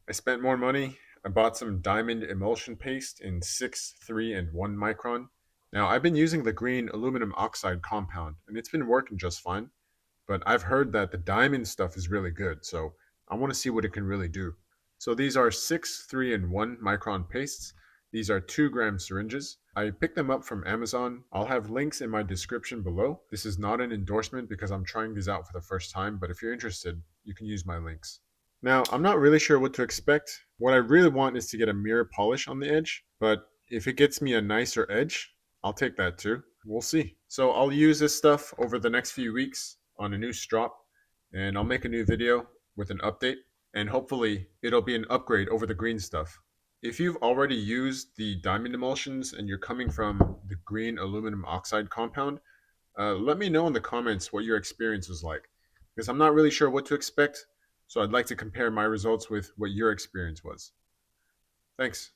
I spent more money. I bought some diamond emulsion paste in 6, 3, and 1 micron. Now, I've been using the green aluminum oxide compound, and it's been working just fine. But I've heard that the diamond stuff is really good, so I want to see what it can really do. So these are 6, 3, and 1 micron pastes. These are 2-gram syringes. I picked them up from Amazon. I'll have links in my description below. This is not an endorsement because I'm trying these out for the first time, but if you're interested, you can use my links. Now, I'm not really sure what to expect. What I really want is to get a mirror polish on the edge, but if it gets me a nicer edge, I'll take that too. We'll see. So I'll use this stuff over the next few weeks on a new strop, and I'll make a new video with an update, and hopefully it'll be an upgrade over the green stuff. If you've already used the diamond emulsions and you're coming from the green aluminum oxide compound, let me know in the comments what your experience was like, because I'm not really sure what to expect, so I'd like to compare my results with what your experience was. Thanks.